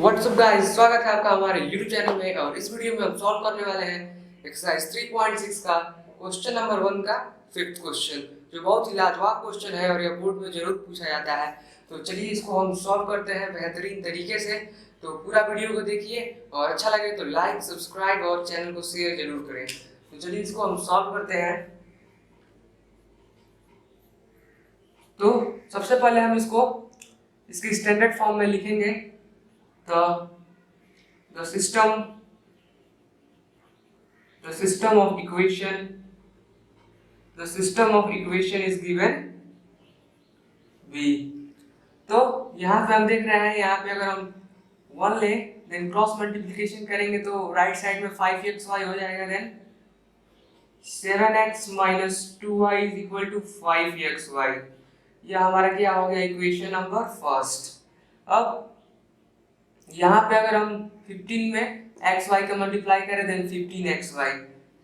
WhatsApp guys, स्वागत है आपका हमारे YouTube चैनल में। और इस वीडियो में हम सॉल्व करने वाले हैं एक्सरसाइज 3.6 का क्वेश्चन नंबर 1 का फिफ्थ क्वेश्चन, जो बहुत ही लाजवाब क्वेश्चन है और यह बोर्ड में जरूर पूछा जाता है। तो चलिए इसको हम सॉल्व करते हैं बेहतरीन तरीके से। तो पूरा वीडियो को देखिए और अच्छा लगे तो लाइक, सब्सक्राइब और चैनल को शेयर जरूर करें। तो चलिए इसको हम सॉल्व करते हैं। तो सबसे पहले हम इसको इसकी स्टैंडर्ड फॉर्म में लिखेंगे। the system of equation is given v। तो यहाँ पे हम देख रहे हैं, यहाँ पे अगर हम 1 ले देन क्रॉस मल्टीप्लिकेशन करेंगे तो राइट साइड में 5xy हो जाएगा, then 7x minus 2y is equal to 5xy। यह हमारा क्या हो गया, इक्वेशन नंबर फर्स्ट। अब यहाँ पे अगर हम 15 में xy का मल्टीप्लाई करें then 15xy,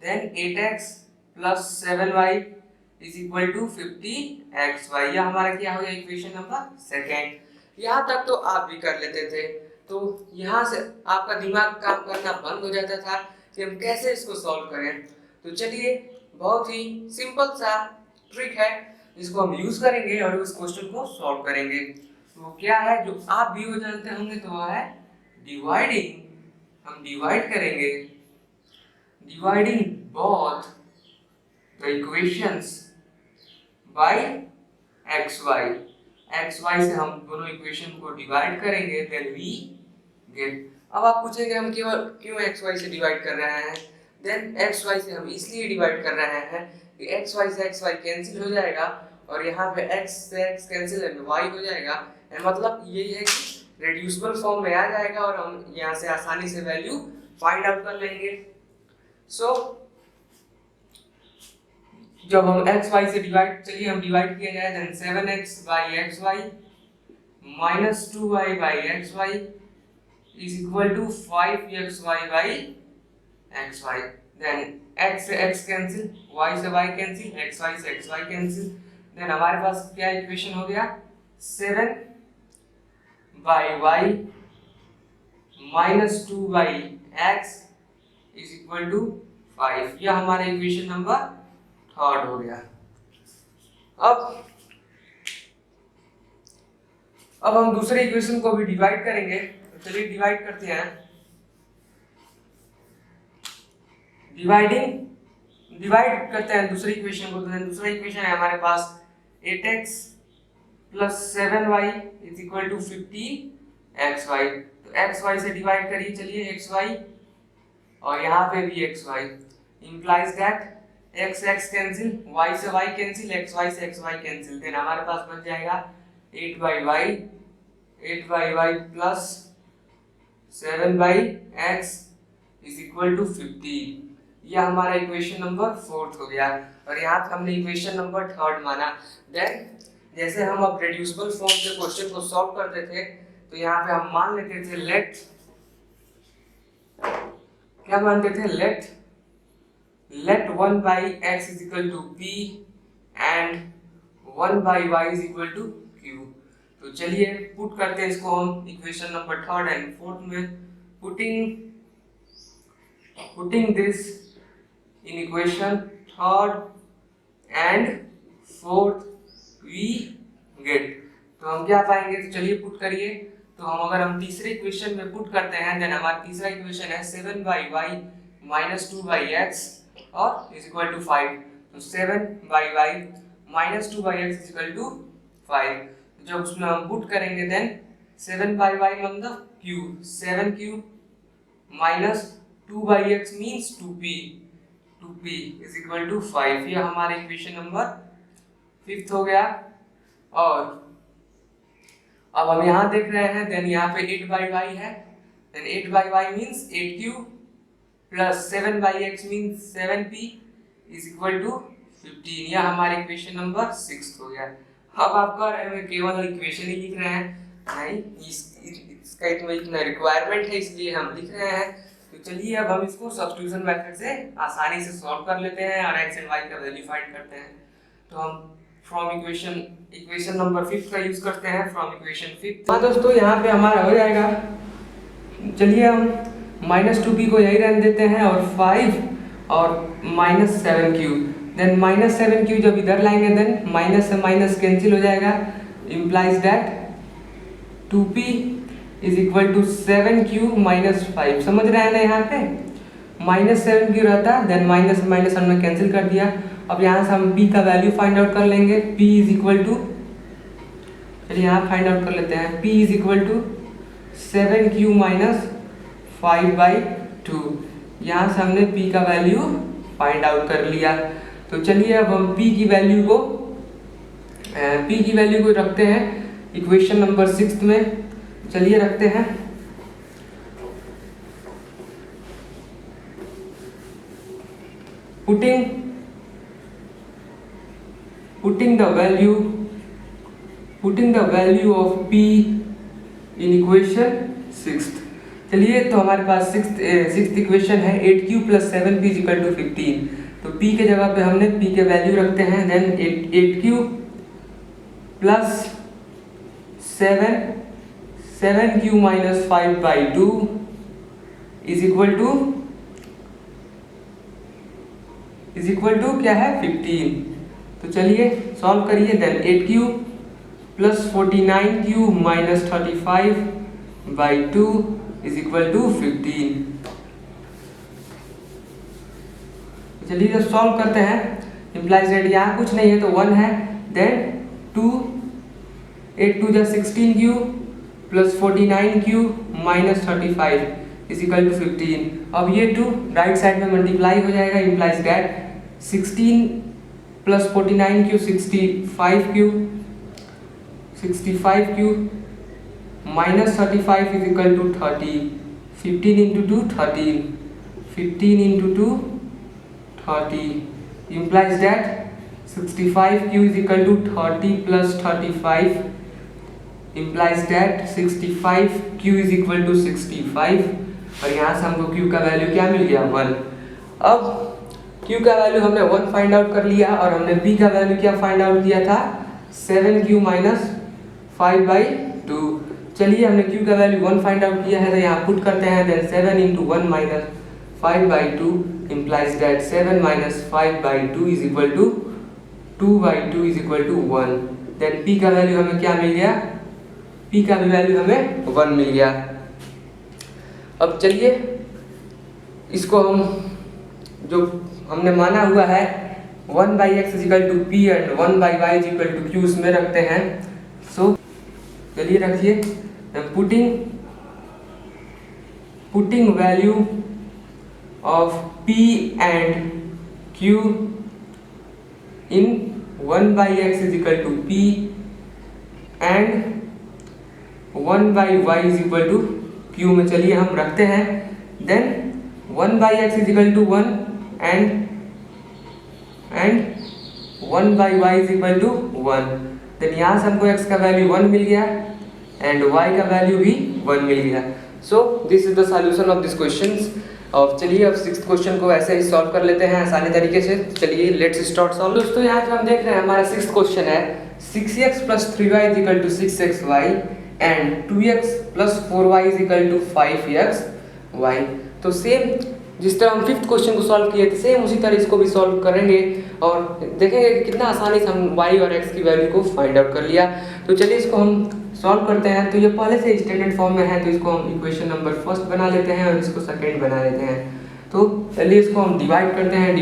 then 8x plus 7y is equal to 50xy। यह हमारा क्या हो गया, इक्वेशन नंबर सेकेंड। यहाँ तक तो आप भी कर लेते थे, तो यहाँ से आपका दिमाग काम करना बंद हो जाता था कि हम कैसे इसको सॉल्व करें। तो चलिए, बहुत ही सिंपल सा ट्रिक है, इसको हम यूज करेंगे और उस क्वेश्चन को सॉल्व करेंगे। तो क्या है जो आप भी हो जानते होंगे, तो वह है डिवाइडिंग। हम डिवाइड करेंगे, dividing both the equations by xy। xy से हम दोनों इक्वेशन को डिवाइड करेंगे, देन वी गेट। अब आप पूछेंगे हम केवल क्यों xy से डिवाइड कर रहे हैं, देन xy से हम इसलिए डिवाइड कर रहे हैं कि xy से xy कैंसिल हो जाएगा और यहाँ पे x से x कैंसिल है, y हो जाएगा। मतलब यही है कि रेड्यूसिबल फॉर्म में आ जाएगा और हम यहाँ से आसानी से वैल्यू फाइंड आउट कर लेंगे। सो जब हम xy से डिवाइड, चलिए हम डिवाइड किया जाए, then 7x by xy minus 2y by xy is equal to 5xy by xy। Then x से x कैंसिल, y से y कैंसिल, xy से xy कैंसिल, देन हमारे पास क्या इक्वेशन हो गया, 7 by y minus 2 by x is equal to 5। यह हमारा इक्वेशन नंबर थर्ड हो गया। अब हम दूसरे इक्वेशन को भी डिवाइड करेंगे। तो चलिए डिवाइड करते हैं। डिवाइड करते हैं दूसरे इक्वेशन को। तो दूसरा इक्वेशन है हमारे पास 8x plus 7y is equal to 50xy। तो xy से डिवाइड करिए, चलिए xy और यहाँ पे भी xy, implies that x x cancel, y से y कैंसिल, xy से xy कैंसिल, देन हमारे पास बच जाएगा 8 by y plus 7 by x is equal to 50। यह हमारा इक्वेशन नंबर फोर्थ हो गया और यहाँ पे हमने इक्वेशन नंबर थर्ड माना। देन जैसे हम अब रेड्यूसिबल फॉर्म के क्वेश्चन को सॉल्व करते थे, तो यहाँ पे हम मान लेते थे क्या मानते थे, let 1 by x is equal to p and 1 by y is equal to q। तो चलिए पुट करते हैं इसको हम equation number third and fourth में। Putting this in equation third and fourth we get. तो हम क्या पाएंगे, तो चलिए पुट करिए। तो अगर हम तीसरे इक्वेशन में पुट करते हैं, देन हमारा तीसरा इक्वेशन है 7 by y minus 2 by x और इज इक्वल टू 5। तो 7 by y minus 2 by x is equal to 5। जब उसमें हम पुट करेंगे, देन 7 by y मतलब cube, 7 cube minus 2 by x means 2p is equal to 5। ये हमारा इक्वेशन नंबर फिफ्थ हो गया। और अब हम यहाँ देख रहे हैं, देन यहाँ पे 8 by y है, then 8 by y means 8 cube plus 7 by x means 7p is equal to 15। यह हमारा इक्वेशन नंबर सिक्स्थ हो गया। अब आप कह रहे हैं केवल इक्वेशन ही लिख रहे हैं, नहीं, इसका इतना रिक्वायरमेंट है इसलिए हम लिख रहे हैं। तो चलिए अब हम इसको सब्स्टिट्यूशन मेथड से आसानी से सॉल्व कर लेते हैं और x एंड y का वैल्यू फाइंड करते हैं। तो हम फ्रॉम इक्वेशन नंबर फिफ्थ का यूज करते हैं, फ्रॉम इक्वेशन फिफ्थ। हाँ दोस्तों, यहाँ पे हमारा हो जाएगा चलिए हम -2p को यही रहने देते हैं और 5 और -7q, देन -7q जब इधर लाएंगे देन माइनस से माइनस कैंसिल हो जाएगा, implies that 2p is equal to 7q minus 5। समझ रहे हैं ना, यहाँ पे -7q रहता, देन माइनस माइनस हमने कैंसिल कर दिया। अब यहाँ से हम p का वैल्यू फाइंड आउट कर लेंगे, p इज इक्वल टू, चलिए यहाँ फाइंड आउट कर लेते हैं, p is equal to 7q minus 5/2। यहाँ से हमने p का वैल्यू फाइंड आउट कर लिया। तो चलिए अब हम p की वैल्यू को रखते हैं इक्वेशन नंबर 6 में। चलिए रखते हैं, putting the value of p in equation 6। चलिए तो हमारे पास सिक्स्थ इक्वेशन है 8q + 7p = 15। तो p के जगह पे हमने p के वैल्यू रखते हैं, then 8q + 7q - 5/2 is equal to क्या है 15। तो चलिए सॉल्व करिए, then 8q + 49q - 35/2 is equal to 15। चलिए जब सॉल्व करते हैं, इम्प्लाइज दैट यहाँ कुछ नहीं है तो 1 है, then 8 2 = 16q + 49q - 35 is equal to 15। अब ये 2 राइट साइड में मल्टीप्लाई हो जाएगा, implies that 16 + 49q 65q - 35 is equal to 30। 15 × 2 13, 15 × 2 30 implies that 65q is equal to 30 + 35 implies that 65q is equal to 65। और यहाँ से हमको q का वैल्यू क्या मिल गया 1। अब q का वैल्यू हमने 1 फाइंड आउट कर लिया और हमने p का वैल्यू क्या फाइंड आउट किया था 7q - 5/2। चलिए हमने q का वैल्यू 1 फाइंड आउट किया है तो यहाँ पुट करते हैं, then 7 × 1 - 5/2 implies that 7 - 5/2 is equal to 2/2 is equal to 1। देन p का वैल्यू हमें क्या मिल गया, p का भी वैल्यू हमें 1 मिल गया। अब चलिए इसको हम जो हमने माना हुआ है 1/x = p and 1/y = q उसमें रखते हैं। सो चलिए रखिए, putting value of p and q in 1/x = p and 1/y = q में चलिए हम रखते हैं, then 1/x = 1 and 1/y = 1। Then यहाँ से हमको x का वैल्यू 1 मिल गया एंड y का वैल्यू भी 1 मिल गया। So this is the solution of this questions. और चलिए अब 6th क्वेश्चन को ऐसे ही सॉल्व कर लेते हैं आसानी तरीके से। चलिए लेट्स स्टार्ट सॉल्व। दोस्तों यहाँ पे हम देख रहे हैं हमारा 6th क्वेश्चन है 6x + 3y = 6xy and 2x + 4y = 5xy। तो सेम जिस तरह हम 5th क्वेश्चन को सॉल्व किए थे सेम उसी तरह इसको भी सॉल्व करेंगे और देखेंगे कि कितना आसानी से हम y और x की वैल्यू को फाइंड आउट कर लिया। तो चलिए इसको हम सॉल्व करते हैं। तो ये पहले से स्टैंडर्ड फॉर्म में है तो इसको हम इक्वेशन नंबर 1 बना लेते हैं और इसको सेकंड बना लेते हैं। तो चलिए इसको हम डिवाइड करते हैं,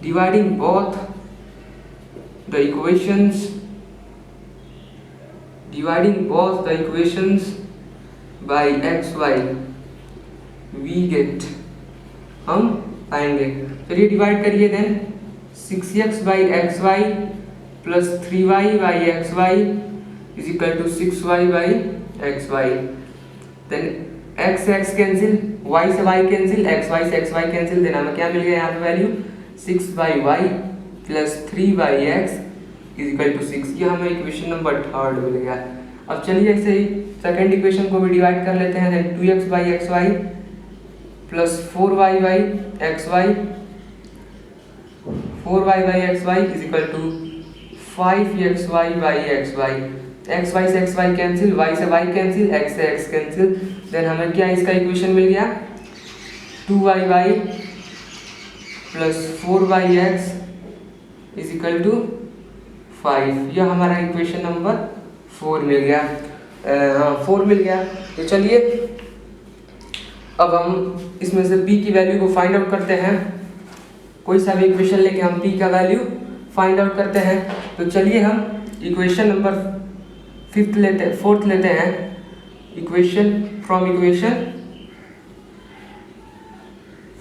dividing both the equations by xy we get, हम पाएंगे। चलिए डिवाइड करिए, then 6x/xy + 3y/xy = 6y/xy। Then x cancel, y से y कैंसिल, xy से xy कैंसिल, देन हमें क्या मिल गया यहाँ पे वैल्यू 6y + 3yx = 6। ये हमें इक्वेशन नंबर 3 मिल गया। अब चलिए ऐसे ही सेकंड इक्वेशन को भी डिवाइड कर लेते हैं, then 2x/xy + 4y/xy = 5xy/xy। X y से एक्स वाई कैंसिल, वाई से वाई कैंसिल, एक्स से एक्स कैंसिल, देन हमें क्या इसका इक्वेशन मिल गया 2y plus 4y(x) is equal to 5। यह हमारा इक्वेशन नंबर 4 मिल गया। 4 मिल गया। तो चलिए अब हम इसमें से p की वैल्यू को फाइंड आउट करते हैं। कोई सा भी इक्वेशन लेके हम p का वैल्यू फाइंड आउट करते हैं। तो चलिए हम इक्वेशन नंबर फोर्थ लेते हैं।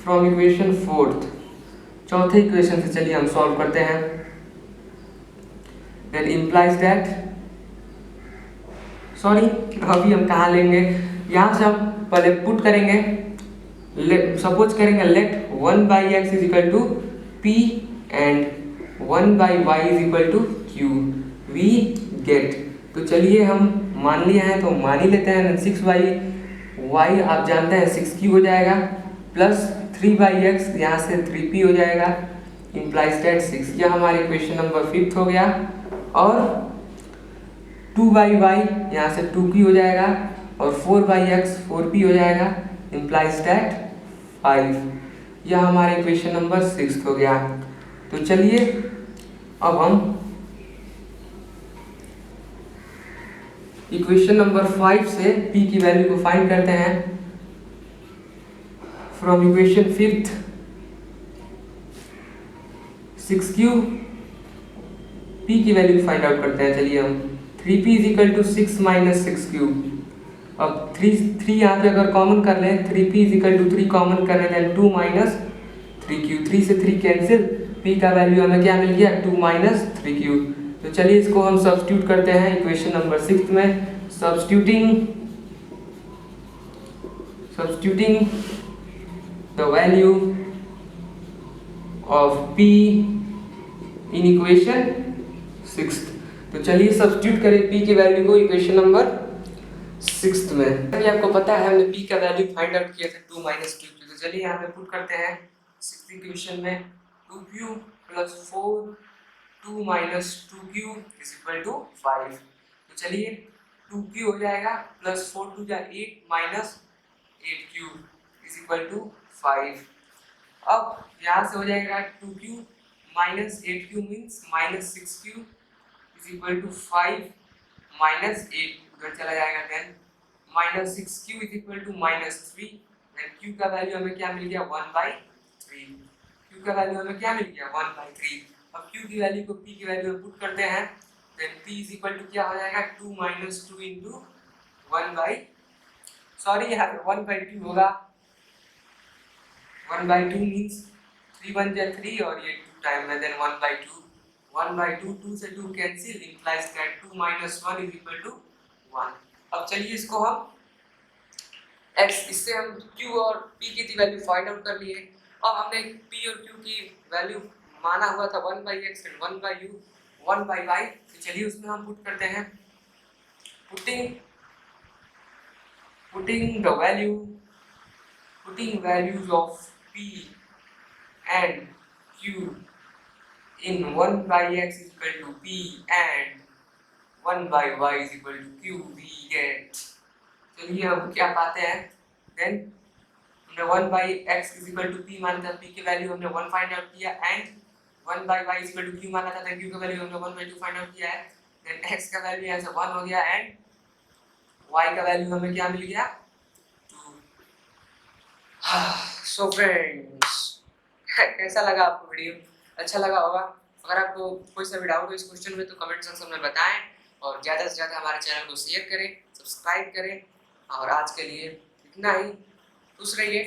फ्रॉम इक्वेशन फोर्थ, चौथे इक्वेशन से चलिए हम सॉल्व करते हैं। देन इम्प्लाइज दैट, सॉरी अभी हम कहाँ लेंगे, यहाँ से हम पहले पुट करेंगे, सपोज करेंगे let 1/x is equal to p and 1/y is equal to q, we get. तो चलिए हम मान लिया है तो मान ही लेते हैं। 6y आप जानते हैं 6q हो जाएगा, प्लस 3/x यहाँ से 3p हो जाएगा, इम्प्लाइज दैट 6। यह हमारे इक्वेशन नंबर 5 हो गया। और 2/y यहाँ से 2p हो जाएगा और 4/x 4p हो जाएगा, इम्प्लाइज दैट 5। यह हमारे इक्वेशन नंबर 6 हो गया। तो चलिए अब हम इक्वेशन नंबर 5 से p की वैल्यू को फाइंड करते हैं। From equation 5th 6q, p की वैल्यू फाइंड आउट करते हैं। चलिए हम 3p is equal to 6 minus 6q। अब 3 यहाँ पे अगर कॉमन कर लें, 3p is equal to 3 common कर लें, देन 2 माइनस 3q, 3 से 3 कैंसिल, p का वैल्यू हमें क्या मिल गया 2 माइनस 3q। तो चलिए इसको हम सब्स्टिट्यूट करते हैं इक्वेशन नंबर 6 में। Substituting the value of p in equation 6। तो चलिए सब्स्टिट्यूट करें p की वैल्यू को इक्वेशन नंबर 6 में। अभी आपको पता है हमने p का वैल्यू फाइंड आउट किया था 2 माइनस 2q। तो चलिए यहाँ पे पुट करते हैं 6th इक्वेशन में 2q plus 4 2 minus 2q is equal to 5। तो चलिए 2q हो जाएगा प्लस 4 2 जा 8 minus 8q is equal to 5। अब यहाँ से हो जाएगा 2q minus 8q means minus 6q is equal to 5 minus 8 उधर चला जाएगा, then minus 6q is equal to minus 3, then q का वैल्यू हमें क्या मिल गया 1/3। q का वैल्यू हमें क्या मिल गया 1/3। अब q की वैल्यू को p की वैल्यू में पुट करते हैं, then p is equal to क्या हो जाएगा 2 माइनस 2 इंटू 1/, यहाँ पे 1/2 होगा। 1/2 मीन्स 3 1 जा 3 और ये 2 टाइम में, देन 1/2 1/2 2 से 2 cancel, implies that 2 minus 1 is equal to 1। अब चलिए इसको हम x, इससे हम q और p की वैल्यू फाइंड आउट कर लिए। अब हमने p और q की वैल्यू माना हुआ था 1/x एंड 1/u 1/y। तो चलिए उसमें हम पुट करते हैं, putting values of p and q in 1/x is equal to p and 1/y is equal to q, we get। चलिए हम क्या पाते हैं, देन हमने 1/x is equal to p माना था, p की वैल्यू हमने 1 फाइंड आउट किया, and 1/y is equal to q माना था, देन q का वैल्यू हमने 1/2 फाइंड आउट किया है, देन x का वैल्यू यहाँ से 1 हो गया एंड y का वैल्यू हमें क्या मिल गया 2। सो फ्रेंड्स, कैसा लगा आपको वीडियो? अच्छा लगा होगा। अगर आपको कोई सा भी डाउट हो इस क्वेश्चन में तो कमेंट सेक्शन में बताएं, और ज़्यादा से ज़्यादा हमारे चैनल को शेयर करें, सब्सक्राइब करें। और आज के लिए इतना ही। खुश रहिए,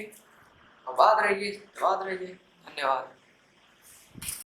आबाद रहिए, धन्यवाद।